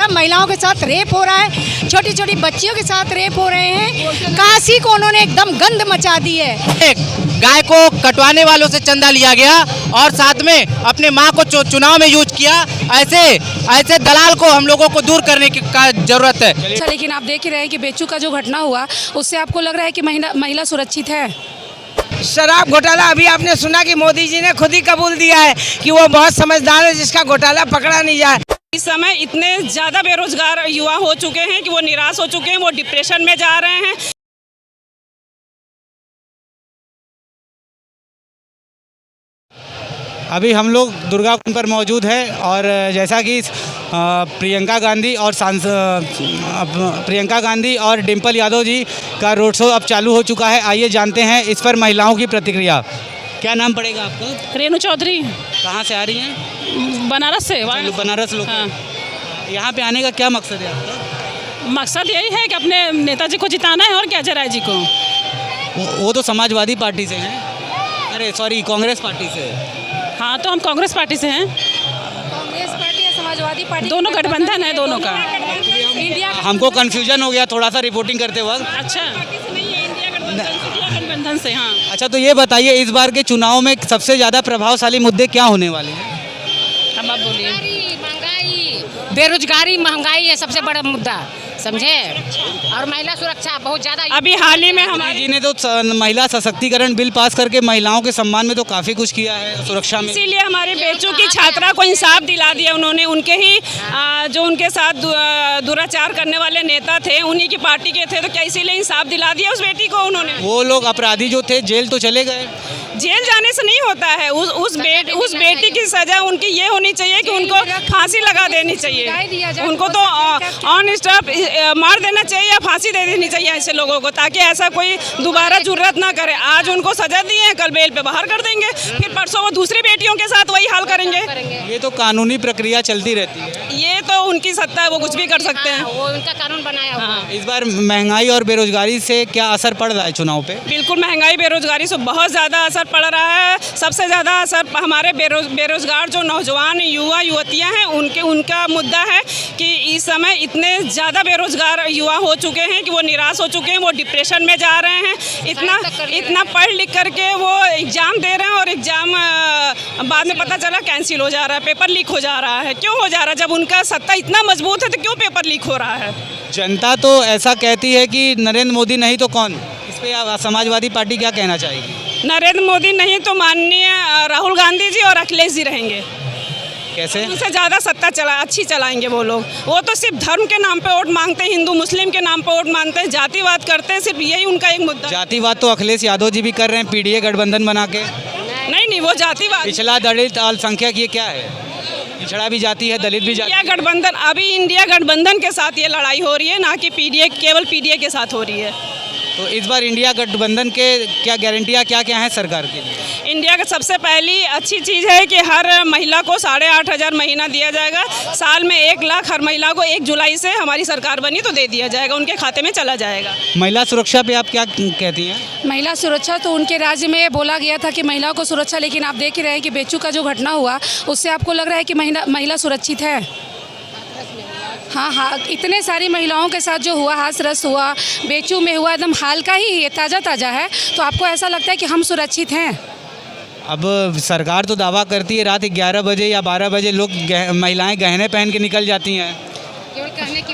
महिलाओं के साथ रेप हो रहा है, छोटी छोटी बच्चियों के साथ रेप हो रहे हैं। काशी को उन्होंने एकदम गंद मचा दी है। गाय को कटवाने वालों से चंदा लिया गया और साथ में अपने माँ को चुनाव में यूज किया। ऐसे दलाल को हम लोगों को दूर करने का जरूरत है। अच्छा, लेकिन आप देख ही रहे हैं कि बेचू का जो घटना हुआ उससे आपको लग रहा है कि महिला सुरक्षित है? शराब घोटाला अभी आपने सुना कि मोदी जी ने खुद ही कबूल दिया है कि वो बहुत समझदार है जिसका घोटाला पकड़ा नहीं जाए। इस समय इतने ज़्यादा बेरोजगार युवा हो चुके हैं कि वो निराश हो चुके हैं, वो डिप्रेशन में जा रहे हैं। अभी हम लोग दुर्गा कुंड पर मौजूद है और जैसा कि प्रियंका गांधी और डिम्पल यादव जी का रोड शो अब चालू हो चुका है। आइए जानते हैं इस पर महिलाओं की प्रतिक्रिया। क्या नाम पड़ेगा आपका? रेणु चौधरी। कहाँ से आ रही हैं? बनारस से। बनारस लोग। हाँ। यहाँ पे आने का क्या मकसद है आपका? मकसद यही है कि अपने नेताजी को जिताना है और क्या जराय जी को। वो तो समाजवादी पार्टी से हैं। अरे सॉरी, कांग्रेस पार्टी से। हाँ, तो हम कांग्रेस पार्टी से हैं। कांग्रेस पार्टी या समाजवादी पार्टी? दोनों गठबंधन है, दोनों का। इंडिया हमको कन्फ्यूजन हो गया थोड़ा सा रिपोर्टिंग करते वक्त। अच्छा, इंडिया गठबंधन से। हाँ। अच्छा, तो ये बताइए इस बार के चुनाव में सबसे ज़्यादा प्रभावशाली मुद्दे क्या होने वाले हैं? अब आप बोलिए। महंगाई, बेरोजगारी, महंगाई है सबसे बड़ा मुद्दा, समझे, और महिला सुरक्षा बहुत ज़्यादा। अभी हाल ही में हमारी जी ने तो महिला सशक्तिकरण बिल पास करके महिलाओं के सम्मान में तो काफ़ी कुछ किया है सुरक्षा में। इसीलिए हमारे बेचू की छात्रा को इंसाफ दिला दिया उन्होंने। उनके ही जो उनके साथ दुराचार करने वाले नेता थे, उन्हीं की पार्टी के थे, तो क्या इसीलिए इंसाफ दिला दिया उस बेटी को उन्होंने? वो लोग अपराधी जो थे जेल तो चले गए। जेल जाने से नहीं होता है। उस बेटी की सजा उनकी ये होनी चाहिए कि उनको फांसी लगा देनी चाहिए। उनको तो ऑन स्टॉप मार देना चाहिए या फांसी दे देनी चाहिए ऐसे लोगों को, ताकि ऐसा कोई दोबारा जुर्रत ना करे। आज उनको सजा दी है, कल बेल पे बाहर कर देंगे, फिर परसों वो दूसरी बेटियों के साथ वही हाल करेंगे। ये तो कानूनी प्रक्रिया चलती रहती है। ये तो उनकी सत्ता है, वो कुछ भी कर सकते हैं। वो उनका कानून बनाया हुआ है। इस बार महंगाई और बेरोजगारी से क्या असर पड़ रहा है चुनाव पे? बिल्कुल, महंगाई बेरोजगारी से बहुत ज़्यादा असर पड़ रहा है। सबसे ज़्यादा असर हमारे बेरोजगार जो नौजवान युवा युवतियाँ हैं उनका मुद्दा है कि इस समय इतने ज़्यादा बेरोजगार युवा हो चुके हैं कि वो निराश हो चुके हैं, वो डिप्रेशन में जा रहे हैं। इतना पढ़ लिख करके वो एग्ज़ाम दे रहे हैं और एग्ज़ाम बाद में पता चला कैंसिल हो जा रहा है, पेपर लीक हो जा रहा है। क्यों हो जा रहा है? जब उनका सत्ता इतना मजबूत है तो क्यों पेपर लीक हो रहा है? जनता तो ऐसा कहती है कि नरेंद्र मोदी नहीं तो कौन। इस पे समाजवादी पार्टी क्या कहना चाहेगी? नरेंद्र मोदी नहीं तो माननीय राहुल गांधी जी और अखिलेश जी रहेंगे। कैसे? उनसे ज़्यादा सत्ता अच्छी चलाएंगे वो लोग। वो तो सिर्फ धर्म के नाम पे वोट मांगते हैं, हिंदू मुस्लिम के नाम पे वोट मांगते हैं, जातिवाद करते हैं, सिर्फ यही उनका एक मुद्दा। जातिवाद तो अखिलेश यादव जी भी कर रहे हैं, पीडीए गठबंधन बना के। नहीं, वो जातिवाद। पिछला दलित अल्पसंख्यक ये क्या है? पिछड़ा भी जाति है, दलित भी जाति। इंडिया गठबंधन, अभी इंडिया गठबंधन के साथ ये लड़ाई हो रही है, ना कि केवल पीडीए के साथ हो रही है। तो इस बार इंडिया गठबंधन के क्या गारंटियाँ क्या हैं सरकार के लिए? इंडिया का सबसे पहली अच्छी चीज़ है कि हर महिला को 8,500 महीना दिया जाएगा। साल में 1 लाख हर महिला को 1 जुलाई से हमारी सरकार बनी तो दे दिया जाएगा, उनके खाते में चला जाएगा। महिला सुरक्षा पे आप क्या कहती हैं? महिला सुरक्षा तो उनके राज्य में बोला गया था कि महिलाओं को सुरक्षा, लेकिन आप देख ही रहे हैं कि बेचू का जो घटना हुआ उससे आपको लग रहा है कि महिला सुरक्षित है? हाँ, इतने सारी महिलाओं के साथ जो हुआ, हाथरस हुआ, बेचू में हुआ, एकदम हाल का ही है, ताज़ा है, तो आपको ऐसा लगता है कि हम सुरक्षित हैं? अब सरकार तो दावा करती है रात 11 बजे या 12 बजे लोग महिलाएं गहने पहन के निकल जाती हैं।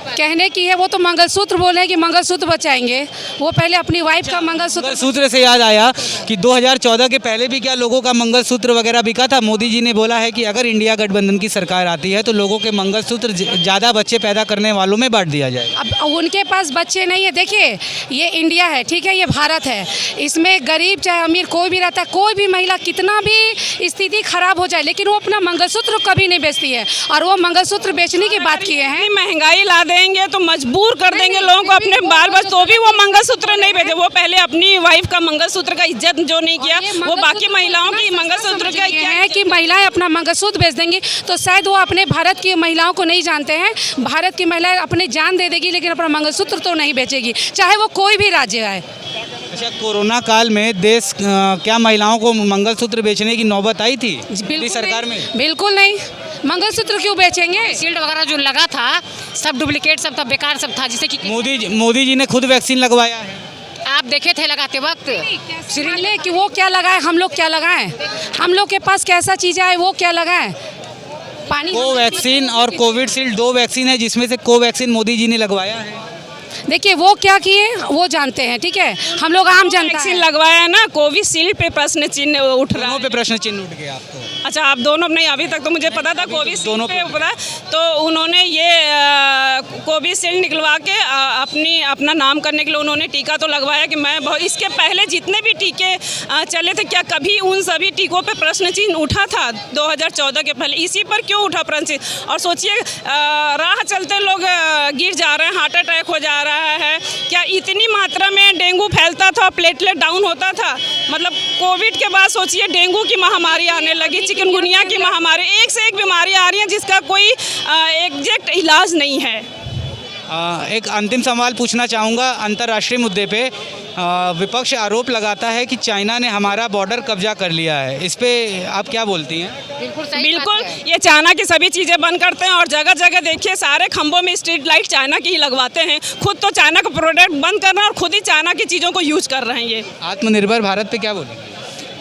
कहने की है, वो तो मंगलसूत्र बोल रहे हैं कि मंगलसूत्र बचाएंगे। वो पहले अपनी वाइफ का मंगलसूत्र से याद आया कि 2014 के पहले भी क्या लोगों का मंगलसूत्र वगैरह बिका था। मोदी जी ने बोला है कि अगर इंडिया गठबंधन की सरकार आती है तो लोगों के मंगलसूत्र ज़्यादा बच्चे पैदा करने वालों में बांट दिया जाएगा। अब उनके पास बच्चे नहीं है। देखिए, ये इंडिया है, ठीक है, ये भारत है, इसमें गरीब चाहे अमीर कोई भी रहता है, कोई भी महिला कितना भी स्थिति खराब हो जाए, लेकिन वो अपना मंगलसूत्र कभी नहीं बेचती है। और वो मंगलसूत्र बेचने की बात किए हैं। महंगाई ला देंगे तो मजबूर कर देंगे लोगों को अपने बाल बच्चे, तो भी वो मंगलसूत्र नहीं बेचे। वो पहले अपनी वाइफ का मंगलसूत्र का इज्जत जो नहीं किया, वो बाकी महिलाओं की मंगलसूत्र का क्या है कि महिलाएं अपना मंगलसूत्र बेच देंगी, तो शायद वो अपने भारत की महिलाओं को नहीं जानते हैं। भारत की महिलाएं अपनी जान दे देगी लेकिन अपना मंगलसूत्र तो नहीं बेचेगी, चाहे वो कोई भी राज्य है। अच्छा, कोरोना काल में देश क्या महिलाओं को मंगलसूत्र बेचने की नौबत आई थी दिल्ली सरकार में? बिल्कुल नहीं। मंगलसूत्र क्यों बेचेंगे? शील्ड वगैरह जो लगा था सब डुप्लीकेट, सब था, बेकार सब था, जिससे कि मोदी जी ने खुद वैक्सीन लगवाया है। आप देखे थे लगाते वक्त। सिरिंज कि वो क्या लगाए, हम लोग क्या लगाएं? हम लोग के पास कैसा चीज़ आए वो क्या लगाएं? पानी। कोवैक्सीन और कोविडशील्ड 2 वैक्सीन है, जिसमें से कोवैक्सीन मोदी जी ने लगवाया है। देखिए वो क्या किए वो जानते हैं, ठीक है, हम लोग आम जनता वैक्सीन हैं। लगवाया है ना, कोविशील्ड पे प्रश्न चिन्ह उठ रहा दोनों है। पे प्रश्न चिन्ह उठ गया आपको। अच्छा, आप दोनों नहीं, अभी तक तो मुझे पता था कोविशील्ड दोनों पे ऊपर है, तो उन्होंने ये कोविशील्ड निकलवा के अपना नाम करने के लिए उन्होंने टीका तो लगवाया कि मैं बहुत, इसके पहले जितने भी टीके चले थे क्या कभी उन सभी टीकों पे प्रश्न चिन्ह उठा था 2014 के पहले? इसी पर क्यों उठा प्रश्न चिन्ह? और सोचिए राह चलते लोग गिर जा रहे हैं, हार्ट अटैक हो जा रहा है, क्या इतनी मात्रा में डेंगू फैलता था, प्लेटलेट डाउन होता था? मतलब कोविड के बाद सोचिए डेंगू की महामारी आने लगी, चिकनगुनिया की महामारी, एक से एक बीमारी आ रही हैं जिसका कोई एग्जैक्ट इलाज नहीं है। एक अंतिम सवाल पूछना चाहूँगा अंतर्राष्ट्रीय मुद्दे पे। विपक्ष आरोप लगाता है कि चाइना ने हमारा बॉर्डर कब्जा कर लिया है, इस पे आप क्या बोलती हैं? बिल्कुल सही बिल्कुल, बात है। ये चाइना की सभी चीज़ें बंद करते हैं और जगह जगह देखिए सारे खंभों में स्ट्रीट लाइट चाइना की ही लगवाते हैं। खुद तो चाइना का प्रोडक्ट बंद कर रहे हैं और खुद ही चाइना की चीज़ों को यूज कर रहे हैं। ये आत्मनिर्भर भारत पे क्या बोलेंगे?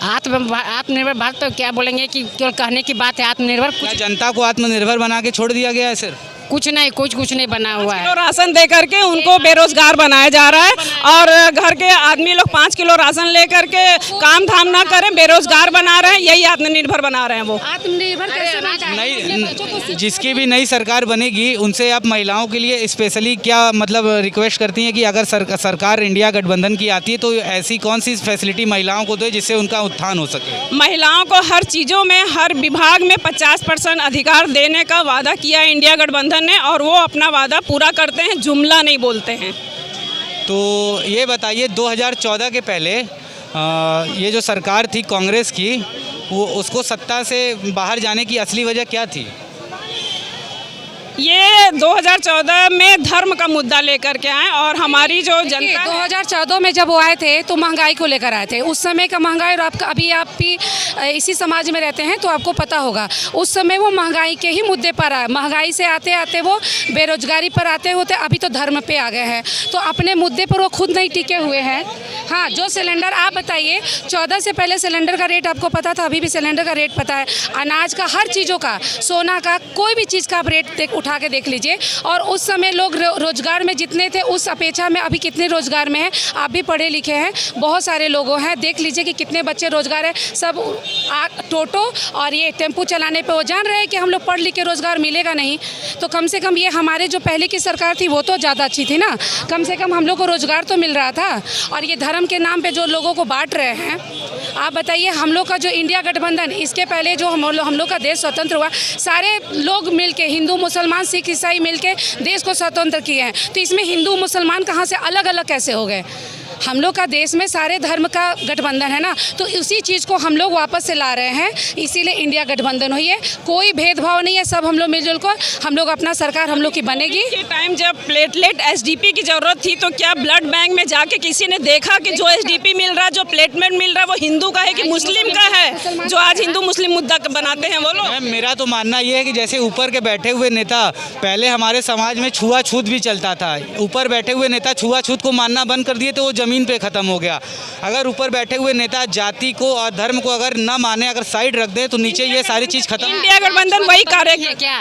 आत्मनिर्भर भारत तो क्या बोलेंगे कि केवल कहने की बात है। आत्मनिर्भर क्या जनता को आत्मनिर्भर बना के छोड़ दिया गया है सिर्फ? कुछ नहीं बना हुआ है। किलो राशन दे करके उनको बेरोजगार बनाया जा रहा है और घर के आदमी लोग 5 किलो राशन ले करके काम धाम ना करें, बेरोजगार बना रहे हैं, यही आत्मनिर्भर बना रहे हैं वो। आत्मनिर्भर कैसे बना जाए? नई जिसकी भी नई सरकार बनेगी उनसे आप महिलाओं के लिए स्पेशली क्या मतलब रिक्वेस्ट करती हैं कि अगर सरकार इंडिया गठबंधन की आती है तो ऐसी कौन सी फैसिलिटी महिलाओं को दे जिससे उनका उत्थान हो सके? महिलाओं को हर चीज़ों में, हर विभाग में 50% अधिकार देने का वादा किया है इंडिया गठबंधन ने और वो अपना वादा पूरा करते हैं, जुमला नहीं बोलते हैं। तो ये बताइए 2014 के पहले ये जो सरकार थी कांग्रेस की, वो उसको सत्ता से बाहर जाने की असली वजह क्या थी? ये 2014 में धर्म का मुद्दा लेकर के आए और हमारी जो जनता 2014 में जब वो आए थे तो महंगाई को लेकर आए थे। उस समय का महंगाई, और आपका अभी आप भी इसी समाज में रहते हैं तो आपको पता होगा, उस समय वो महंगाई के ही मुद्दे पर आए। महंगाई से आते आते वो बेरोजगारी पर आते होते अभी तो धर्म पे आ गए हैं। तो अपने मुद्दे पर वो खुद नहीं टिके हुए हैं। हाँ, जो सिलेंडर आप बताइए 14 से पहले सिलेंडर का रेट आपको पता था, अभी भी सिलेंडर का रेट पता है, अनाज का, हर चीज़ों का, सोना का, कोई भी चीज़ का आप रेट उठा के देख लीजिए। और उस समय लोग रोजगार में जितने थे उस अपेक्षा में अभी कितने रोजगार में हैं? आप भी पढ़े लिखे हैं, बहुत सारे लोगों हैं, देख लीजिए कि कितने बच्चे रोजगार है। सब टोटो और ये टेम्पू चलाने पे वो जान रहे हैं कि हम लोग पढ़ लिख के रोजगार मिलेगा नहीं। तो कम से कम ये हमारे जो पहले की सरकार थी वो तो ज़्यादा अच्छी थी ना, कम से कम हम लोग को रोजगार तो मिल रहा था। और ये धर्म के नाम पे जो लोगों को बांट रहे हैं, आप बताइए, हम लोग का जो इंडिया गठबंधन, इसके पहले जो हम लोग का देश स्वतंत्र हुआ, सारे लोग मिलके, हिंदू मुसलमान सिख ईसाई मिलके देश को स्वतंत्र किए हैं। तो इसमें हिंदू मुसलमान कहाँ से अलग अलग कैसे हो गए? हम लोग का देश में सारे धर्म का गठबंधन है ना, तो उसी चीज़ को हम लोग वापस से ला रहे हैं, इसीलिए इंडिया गठबंधन हुई है। कोई भेदभाव नहीं है, सब हम लोग मिलजुल कर, हम लोग अपना सरकार हम लोग की बनेगी। के टाइम जब प्लेटलेट एसडीपी की जरूरत थी तो क्या ब्लड बैंक में जाके किसी ने देखा कि जो एसडीपी मिल रहा है, जो प्लेटलेट मिल रहा है, वो हिंदू का है कि मुस्लिम का है? जो आज हिंदू मुस्लिम मुद्दा बनाते हैं वो लोग। मेरा तो मानना ये है कि जैसे ऊपर के बैठे हुए नेता, पहले हमारे समाज में छुआछूत भी चलता था, ऊपर बैठे हुए नेता छुआछूत को मानना बंद कर दिए तो वो जमीन पे खत्म हो गया। अगर ऊपर बैठे हुए नेता जाति को और धर्म को अगर न माने, अगर साइड रख दे, तो नीचे ये सारी चीज खत्म। इंडिया गठबंधन वही कार्य क्या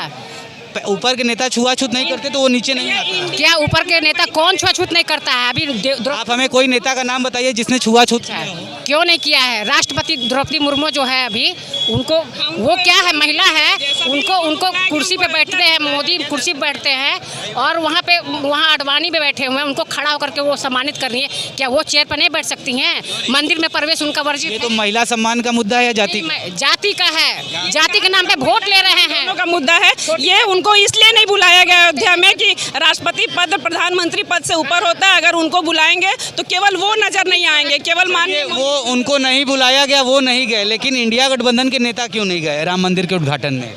ऊपर के नेता छुआछूत नहीं करते तो वो नीचे नहीं आता। क्या ऊपर के नेता कौन छुआछूत नहीं करता है? अभी आप हमें कोई नेता का नाम बताइए जिसने छुआछूत किया हो। क्यों नहीं किया है? राष्ट्रपति द्रौपदी मुर्मू जो है अभी, उनको वो क्या है, महिला है, उनको कुर्सी पे बैठते हैं, मोदी कुर्सी पे बैठते हैं और वहाँ अडवाणी पे बैठे हुए हैं, उनको खड़ा होकर के वो सम्मानित कर रही है। क्या वो चेयर पर नहीं बैठ सकती हैं? मंदिर में प्रवेश उनका वर्जित है। ये तो महिला सम्मान का मुद्दा है या जाति का है? जाति के नाम पे वोट ले रहे हैं का मुद्दा है। ये उनको इसलिए नहीं बुलाया गया अयोध्या में कि राष्ट्रपति पद, प्रधानमंत्री पद से ऊपर होता है। अगर उनको बुलाएंगे तो केवल वो नजर नहीं आएंगे, केवल माननीय वो उनको नहीं बुलाया गया, वो नहीं गए, लेकिन इंडिया गठबंधन के नेता क्यों नहीं गए राम मंदिर के उद्घाटन में?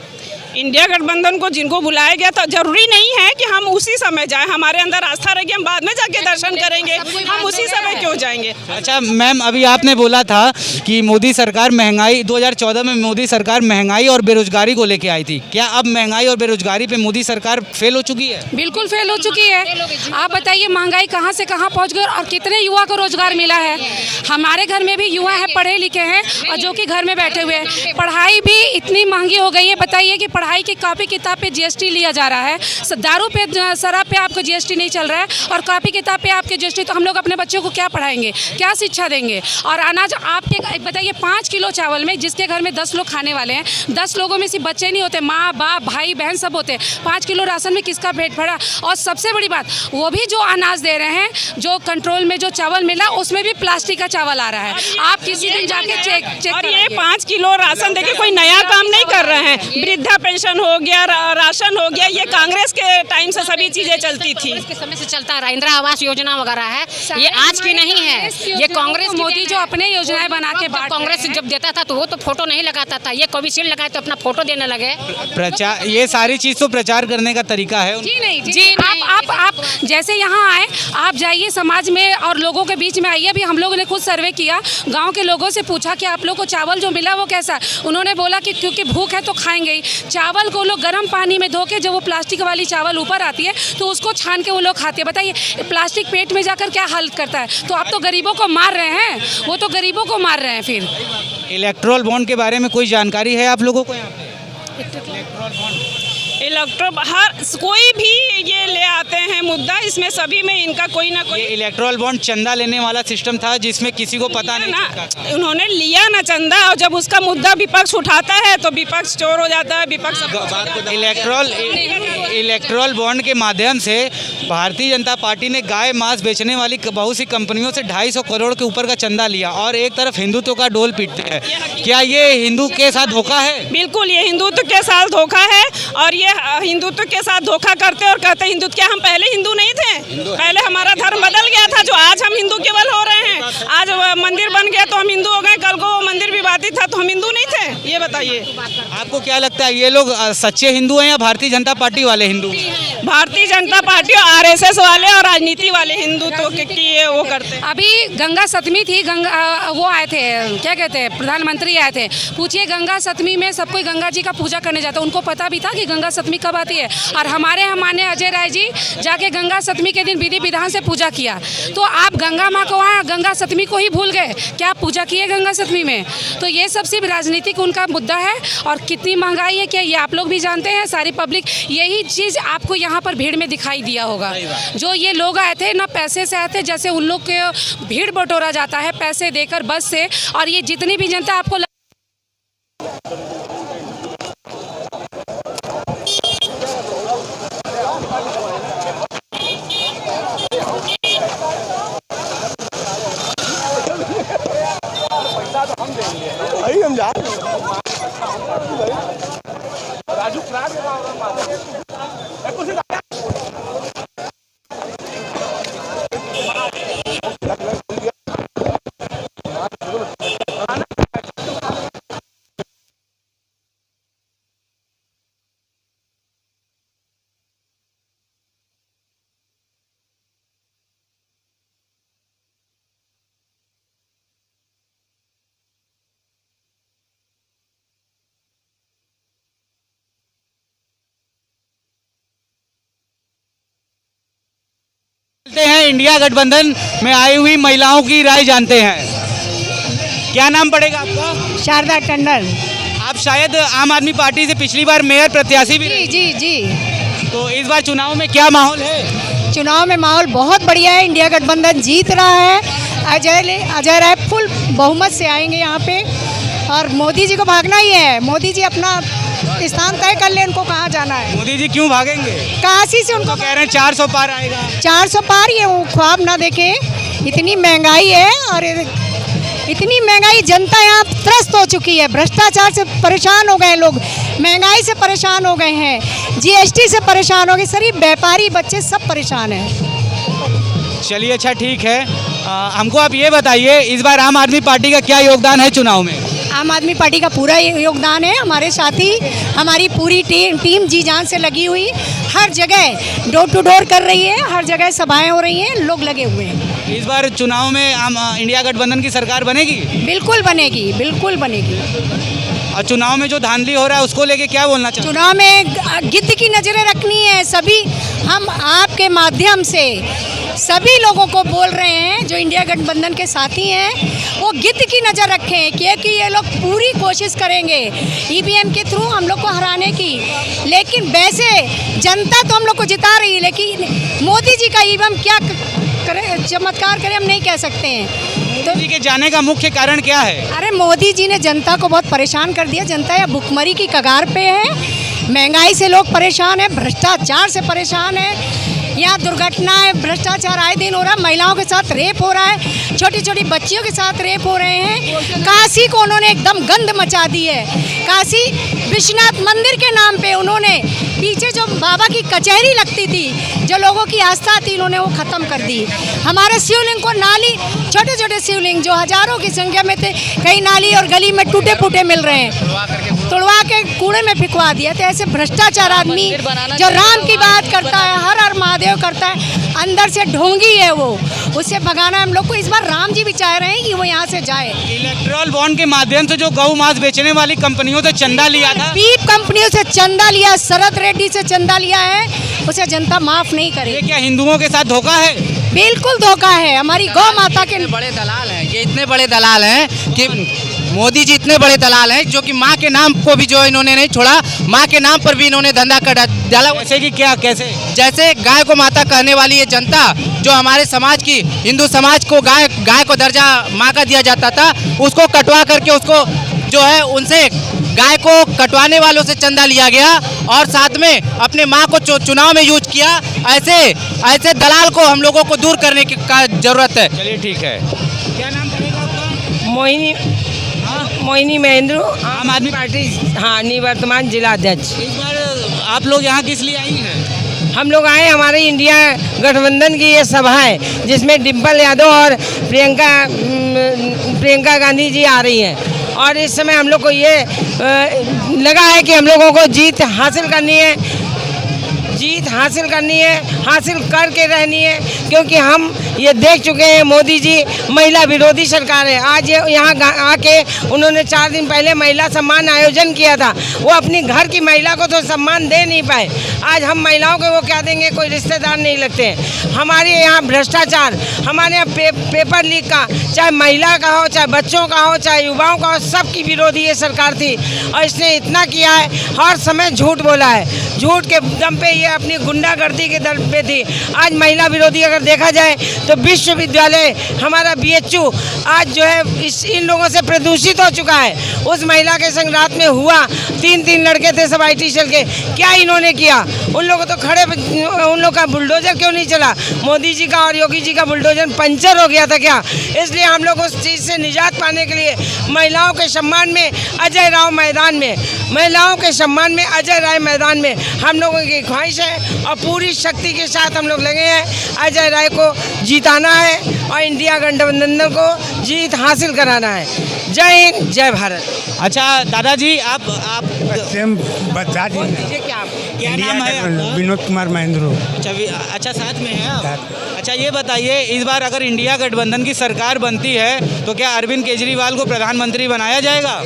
इंडिया गठबंधन को जिनको बुलाया गया था, जरूरी नहीं है कि हम उसी समय जाएं, हमारे अंदर आस्था रहेगी, हम बाद में जाके दर्शन करेंगे, हम उसी समय क्यों जाएंगे। अच्छा मैम, अभी आपने बोला था कि मोदी सरकार महंगाई 2014 में मोदी सरकार महंगाई और बेरोजगारी को लेके आई थी, क्या अब महंगाई और बेरोजगारी पे मोदी सरकार फेल हो चुकी है? बिल्कुल फेल हो चुकी है। आप बताइए महंगाई कहाँ से कहाँ पहुँच गई और कितने युवा को रोजगार मिला है। हमारे घर में भी युवा है, पढ़े लिखे हैं और जो कि घर में बैठे हुए हैं। पढ़ाई भी इतनी महंगी हो गई है, बताइए कि पढ़ाई की कॉपी किताब पे जीएसटी लिया जा रहा है, दारू पे शराब पे आपको जीएसटी नहीं चल रहा है और कॉपी किताब पे आपके जीएसटी, तो हम लोग अपने बच्चों को क्या पढ़ाएंगे, क्या शिक्षा देंगे। और अनाज आपके बताइए 5 किलो चावल में, जिसके घर में 10 लोग खाने वाले हैं, 10 लोगों में सिर्फ बच्चे नहीं होते, माँ बाप भाई बहन सब होते हैं। 5 किलो राशन में किसका पेट भरा। और सबसे बड़ी बात, वो भी जो अनाज दे रहे हैं, जो कंट्रोल में जो चावल मिला उसमें भी प्लास्टिक का चावल आ रहा है। आप किसी दिन जाके चेक और ये 5 किलो राशन देके कोई नया काम नहीं कर रहे हैं। वृद्धा पेंशन हो गया, राशन हो गया, ये कांग्रेस के टाइम से सभी चीजें चलती थी, इसके समय से चलता रहा। इंदिरा आवास योजना वगैरह है, ये आज की नहीं है, ये कांग्रेस मोदी जो अपने योजनाएं बना के कांग्रेस जब देता था तो वो तो फोटो नहीं लगाता था, ये कोविशील्ड लगाए तो अपना फोटो देने लगे। प्रचार, ये सारी चीज़ तो प्रचार करने का तरीका है। जी नहीं, आप जैसे यहाँ आए, आप जाइए समाज में और लोगों के बीच में आइए। अभी हम लोगों ने खुद सर्वे किया, गांव के लोगों से पूछा कि आप लोग को चावल जो मिला वो कैसा। उन्होंने बोला कि क्योंकि भूख है तो खाएंगे ही। चावल को लोग गर्म पानी में धो के, जब वो प्लास्टिक वाली चावल ऊपर आती है तो उसको छान के वो लोग खाते हैं। बताइए प्लास्टिक पेट में जाकर क्या हालत करता है। तो आप तो गरीबों को मार रहे हैं, वो तो गरीबों को मार रहे हैं। फिर इलेक्ट्रोल बॉन्ड के बारे में कोई जानकारी है आप लोगों को? यहाँ पे हर कोई भी ये ले आते हैं मुद्दा, इसमें सभी में इनका कोई ना कोई। इलेक्ट्रोल बॉन्ड चंदा लेने वाला सिस्टम था जिसमें किसी को पता नहीं था। उन्होंने लिया ना चंदा, और जब उसका मुद्दा विपक्ष उठाता है तो विपक्ष चोर हो जाता है, विपक्ष इलेक्ट्रोल बॉन्ड के माध्यम से भारतीय जनता पार्टी ने गाय मांस बेचने वाली बहुत सी कंपनियों से 250 करोड़ के ऊपर का चंदा लिया और एक तरफ हिंदुत्व का डोल पीटते हैं। क्या ये हिंदू के साथ धोखा है? बिल्कुल, ये हिंदुत्व के साथ धोखा है। और ये हिंदुत्व के साथ धोखा करते और कहते हिंदुत्व। क्या हम पहले हिंदू नहीं थे? पहले हमारा धर्म बदल गया था, जो आज हम हिंदू केवल हो रहे हैं। आज मंदिर बन गया तो हम हिंदू हो गए, कल को वो मंदिर विवादित था तो हम हिंदू नहीं थे? ये बताइए, आपको क्या लगता है ये लोग सच्चे हिंदू हैं या भारतीय जनता पार्टी वाले हिंदू? भारतीय जनता पार्टी और आरएसएस वाले और राजनीति वाले हिंदू तो की वो करते हैं। अभी गंगा सप्तमी थी, वो आए थे, क्या कहते हैं, प्रधानमंत्री आए थे। पूछिए गंगा सप्तमी में सब कोई गंगा जी का पूजा करने जाता है, उनको पता भी था कि गंगा सप्तमी कब आती है। और हमारे अजय राय जी जाके गंगा सप्तमी के दिन विधि विधान से पूजा किया। तो आप गंगा माँ को वहाँ गंगा सप्तमी को ही भूल गए, क्या आप पूजा किए गंगा सप्तमी में? तो ये सब सिर्फ राजनीतिक उनका मुद्दा है। और कितनी महंगाई है क्या ये आप लोग भी जानते हैं, सारी पब्लिक। यही चीज़ आपको यहाँ पर भीड़ में दिखाई दिया होगा। जो ये लोग आए थे ना, पैसे से आए थे, जैसे उन लोग के भीड़ बटोरा जाता है पैसे देकर बस से। और ये जितनी भी जनता आपको हम जा राजू हैं इंडिया गठबंधन में आई हुई महिलाओं की राय जानते हैं। क्या नाम पड़ेगा आपका? शारदा टंडन। आप शायद आम आदमी पार्टी से पिछली बार मेयर प्रत्याशी भी रही। जी जी। तो इस बार चुनाव में क्या माहौल है? चुनाव में माहौल बहुत बढ़िया है, इंडिया गठबंधन जीत रहा है। अजय राय फुल बहुमत से आएंगे यहाँ पे और मोदी जी को भागना ही है। मोदी जी अपना स्थान तय कर ले, उनको कहाँ जाना है। मोदी जी क्यों भागेंगे? काशी से उनको कह रहे हैं 400 पार आएगा। 400 पार, ये वो ख्वाब ना देखे। इतनी महंगाई है और इतनी महंगाई, जनता यहाँ त्रस्त हो चुकी है। भ्रष्टाचार से परेशान हो गए लोग, महंगाई से परेशान हो गए हैं, जीएसटी से परेशान हो गए, सभी व्यापारी बच्चे सब परेशान हैं। चलिए अच्छा ठीक है, हमको आप ये बताइए इस बार आम आदमी पार्टी का क्या योगदान है चुनाव में? आम आदमी पार्टी का पूरा योगदान है। हमारे साथी, हमारी पूरी टीम जी जान से लगी हुई, हर जगह डोर टू डोर कर रही है, हर जगह सभाएं हो रही हैं, लोग लगे हुए हैं। इस बार चुनाव में इंडिया गठबंधन की सरकार बनेगी? बिल्कुल बनेगी, बिल्कुल बनेगी। और चुनाव में जो धांधली हो रहा है उसको लेके क्या बोलना चाहिए? चुनाव में गिद्ध की नज़रें रखनी है सभी। हम आपके माध्यम से सभी लोगों को बोल रहे हैं जो इंडिया गठबंधन के साथी हैं, वो गिद्ध की नज़र रखें, क्योंकि ये लोग पूरी कोशिश करेंगे ईवीएम के थ्रू हम लोग को हराने की। लेकिन वैसे जनता तो हम लोग को जिता रही है, लेकिन मोदी जी का ईवीएम क्या करे, चमत्कार करे, हम नहीं कह सकते हैं। मोदी जी के जाने का मुख्य कारण क्या है? अरे मोदी जी ने जनता को बहुत परेशान कर दिया। जनता या भुखमरी की कगार पे है, महंगाई से लोग परेशान है, भ्रष्टाचार से परेशान है। यहाँ दुर्घटनाएं, भ्रष्टाचार आए दिन हो रहा है, महिलाओं के साथ रेप हो रहा है, छोटी छोटी बच्चियों के साथ रेप हो रहे हैं। काशी को उन्होंने एकदम गंद मचा दी है। काशी विश्वनाथ मंदिर के नाम पे उन्होंने पीछे जो बाबा की कचहरी लगती थी, जो लोगों की आस्था थी, उन्होंने वो ख़त्म कर दी। हमारे शिवलिंग को नाली, छोटे छोटे शिवलिंग जो हजारों की संख्या में थे, कई नाली और गली में टूटे फूटे मिल रहे हैं, तुड़वा के कूड़े में फिकवा दिया। तो ऐसे भ्रष्टाचार आदमी जो राम की बात करता है, हर हर महादेव करता है, अंदर से ढोंगी है वो, उससे भगाना हम लोग को। इस बार राम जी भी चाह रहे हैं कि वो यहाँ से जाए। इलेक्ट्रल बॉन्ड के माध्यम से जो गौ मांस बेचने वाली कंपनियों से चंदा लिया था, पीप कंपनियों से चंदा लिया, शरद रेड्डी से चंदा लिया है, उसे जनता माफ नहीं ये करेगी। क्या हिंदुओं के साथ धोखा है? बिल्कुल धोखा है। हमारी गौ माता के बड़े दलाल हैं, ये इतने बड़े दलाल हैं कि मोदी जी इतने बड़े दलाल हैं जो कि माँ के नाम को भी जो इन्होंने नहीं छोड़ा, माँ के नाम पर भी इन्होंने धंधा कर डाला। जैसे कि क्या, कैसे? जैसे गाय को माता कहने वाली ये जनता, जो हमारे समाज की, हिंदू समाज को गाय को दर्जा माँ का दिया जाता था, उसको कटवा करके उसको जो है उनसे गाय को कटवाने वालों से चंदा लिया गया और साथ में अपने माँ को चुनाव में यूज किया। ऐसे दलाल को हम लोगों को दूर करने की जरूरत है। चलिए ठीक है। क्या नाम पड़ेगा आपका? मोहिनी महेंद्र, आम आदमी पार्टी, हाँ, निवर्तमान जिला अध्यक्ष। इस बार आप लोग यहाँ किस लिए आई हैं? हम लोग आए, हमारे इंडिया गठबंधन की ये सभा है जिसमें डिम्पल यादव और प्रियंका गांधी जी आ रही हैं। और इस समय हम लोग को ये लगा है कि हम लोगों को जीत हासिल करनी है, हासिल करके रहनी है, क्योंकि हम ये देख चुके हैं मोदी जी महिला विरोधी सरकार है। आज यहाँ आके उन्होंने 4 दिन पहले महिला सम्मान आयोजन किया था, वो अपनी घर की महिला को तो सम्मान दे नहीं पाए। आज हम महिलाओं को वो क्या देंगे, कोई रिश्तेदार नहीं लगते हैं। हमारे यहाँ भ्रष्टाचार, हमारे यहाँ पेपर लीक का, चाहे महिला का हो, चाहे बच्चों का हो, चाहे युवाओं का हो, सबकी विरोधी ये सरकार थी। और इसने इतना किया है, हर समय झूठ बोला है, झूठ के दम पे ये अपनी गुंडागर्दी के दम पे थी। आज महिला विरोधी अगर देखा जाए तो विश्वविद्यालय, हमारा BHU आज जो है इन लोगों से प्रदूषित हो चुका है। उस महिला के संग रात में हुआ, 3 लड़के थे सब IT सेल के, क्या इन्होंने किया? उन लोगों तो खड़े, उन लोग का बुलडोजर क्यों नहीं चला? मोदी जी का और योगी जी का बुलडोजर पंचर हो गया था क्या? इसलिए हम लोग उस चीज़ से निजात पाने के लिए महिलाओं के सम्मान में अजय राव मैदान में, महिलाओं के सम्मान में अजय राय मैदान में हम लोगों की ख्वाहिश है और पूरी शक्ति के साथ हम लोग लगे हैं। अजय राय को जीताना है और इंडिया गठबंधन को जीत हासिल कराना है। जय हिंद, जय भारत। अच्छा दादाजी, आप सेम बता दीजिए। क्या नाम है आपका? विनोद कुमार महेंद्र। अच्छा साथ में है आप? अच्छा ये बताइए, इस बार अगर इंडिया गठबंधन की सरकार बनती है तो क्या अरविंद केजरीवाल को प्रधानमंत्री बनाया जाएगा?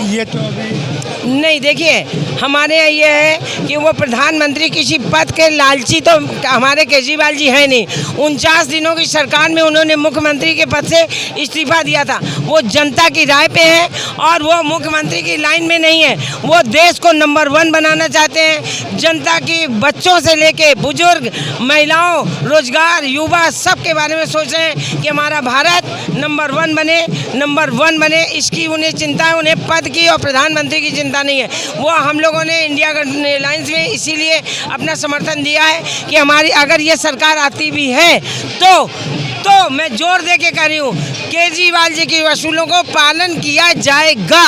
ये तो अभी नहीं, देखिए हमारे यहाँ ये है कि वो प्रधानमंत्री किसी पद के लालची तो हमारे केजरीवाल जी हैं नहीं। 49 दिनों की सरकार में उन्होंने मुख्यमंत्री के पद से इस्तीफा दिया था। वो जनता की राय पे है और वो मुख्यमंत्री की लाइन में नहीं है। वो देश को नंबर 1 बनाना चाहते हैं। जनता की, बच्चों से लेके बुजुर्ग, महिलाओं, रोजगार, युवा, सब के बारे में सोच रहे हैं कि हमारा भारत नंबर 1 बने। इसकी उन्हें चिंता है, उन्हें पद की और प्रधानमंत्री की चिंता नहीं है। वो हम लोगों ने इंडिया अलायंस में इसीलिए अपना समर्थन दिया है कि हमारी अगर ये सरकार आती भी है तो मैं जोर दे के कह रही हूँ, केजरीवाल जी की वसूलों को पालन किया जाएगा।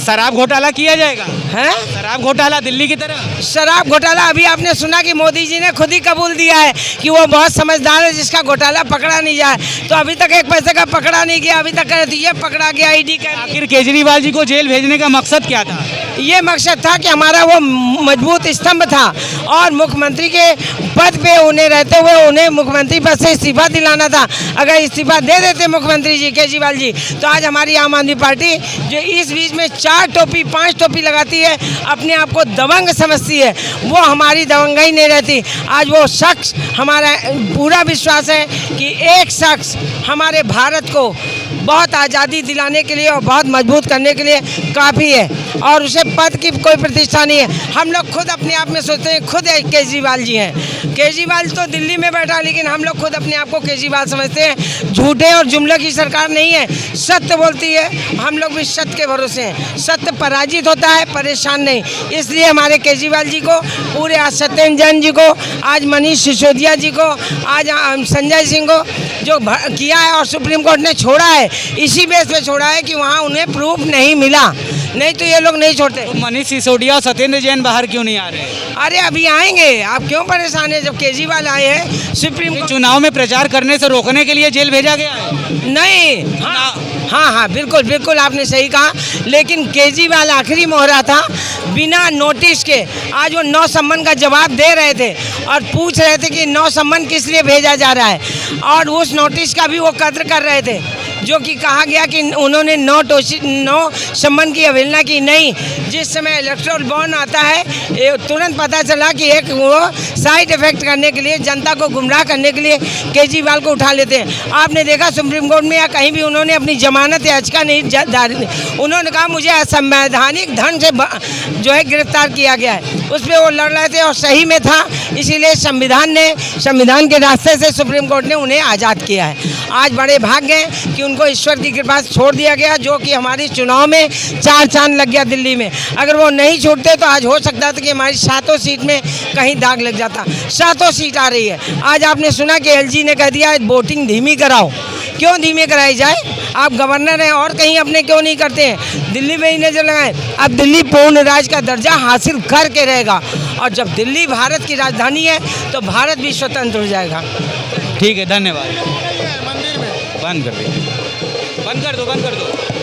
शराब घोटाला किया जाएगा? है शराब घोटाला दिल्ली की तरह? शराब घोटाला अभी आपने सुना कि मोदी जी ने खुद ही कबूल दिया है कि वो बहुत समझदार है, जिसका घोटाला पकड़ा नहीं जाए। तो अभी तक एक पैसे का पकड़ा नहीं गया, अभी तक ये पकड़ा गया ईडी का। आखिर केजरीवाल जी को जेल भेजने का मकसद क्या था? ये मकसद था कि हमारा वो मजबूत स्तंभ था और मुख्यमंत्री के पद पे उन्हें रहते हुए उन्हें मुख्यमंत्री पद से इस्तीफा दिलाना था। अगर इस्तीफा दे देते मुख्यमंत्री जी केजरीवाल जी, तो आज हमारी आम आदमी पार्टी जो इस बीच में 4 टोपी 5 टोपी लगाती है, अपने आप को दबंग समझती है, वो हमारी दबंगाई नहीं रहती। आज वो शख्स, हमारा पूरा विश्वास है कि एक शख्स हमारे भारत को बहुत आज़ादी दिलाने के लिए और बहुत मजबूत करने के लिए काफ़ी है और उसे पद की कोई प्रतिष्ठा नहीं है। हम लोग खुद अपने आप में सोचते हैं खुद केजरीवाल जी हैं। केजरीवाल तो दिल्ली में बैठा, लेकिन हम लोग खुद अपने आप को केजरीवाल समझते हैं। झूठे और जुमले की सरकार नहीं है, सत्य बोलती है, हम लोग भी सत्य के भरोसे हैं। सत्य पराजित होता है, परेशान नहीं। इसलिए हमारे केजरीवाल जी को, पूरे आज सत्येंद्र जैन जी को, आज मनीष सिसोदिया जी को, आज संजय सिंह को जो किया है और सुप्रीम कोर्ट ने छोड़ा है, इसी बेस पे छोड़ा है कि वहाँ उन्हें प्रूफ नहीं मिला, नहीं तो ये लोग नहीं छोड़ते। तो मनीष सिसोदिया और सत्येंद्र जैन बाहर क्यों नहीं आ रहे? अरे अभी आएंगे, आप क्यों परेशान है? जब केजरीवाल आए हैं सुप्रीम कोर्ट चुनाव में प्रचार करने से रोकने के लिए जेल भेजा गया है? नहीं। हाँ बिल्कुल बिल्कुल आपने सही कहा, लेकिन केजरीवाल आखिरी मोहरा था, बिना नोटिस के आज वो 9 सम्मन का जवाब दे रहे थे और पूछ रहे थे कि 9 सम्मन किस लिए भेजा जा रहा है, और उस नोटिस का भी वो कद्र कर रहे थे, जो कि कहा गया कि उन्होंने 9 सम्मन की अवहेलना की नहीं। जिस समय इलेक्ट्रल बॉन्ड आता है, तुरंत पता चला कि एक वो साइड इफेक्ट करने के लिए, जनता को गुमराह करने के लिए केजरीवाल को उठा लेते हैं। आपने देखा सुप्रीम कोर्ट में या कहीं भी उन्होंने अपनी जमानत याचिका नहीं दाखिल, उन्होंने कहा मुझे असंवैधानिक ढंग से जो है गिरफ्तार किया गया है, उस पर वो लड़ रहे थे और सही में था। इसीलिए संविधान के रास्ते से सुप्रीम कोर्ट ने उन्हें आज़ाद किया है। आज बड़े भाग्य हैं कि उनको ईश्वर की कृपा से छोड़ दिया गया, जो कि हमारे चुनाव में 4 चांद लग गया दिल्ली में। अगर वो नहीं छूटते तो आज हो सकता था कि हमारी 7 सीट में कहीं दाग लग जाता। 7 सीट आ रही है। आज आपने सुना कि एलजी ने कह दिया वोटिंग धीमी कराओ। क्यों धीमी कराई जाए? आप गवर्नर हैं और कहीं अपने क्यों नहीं करते हैं? दिल्ली में ही नजर लगाएं। अब दिल्ली पूर्ण राज्य का दर्जा हासिल करके रहेगा, और जब दिल्ली भारत की राजधानी है तो भारत भी स्वतंत्र हो जाएगा। ठीक है, धन्यवाद। बंद कर दो, बंद कर दो।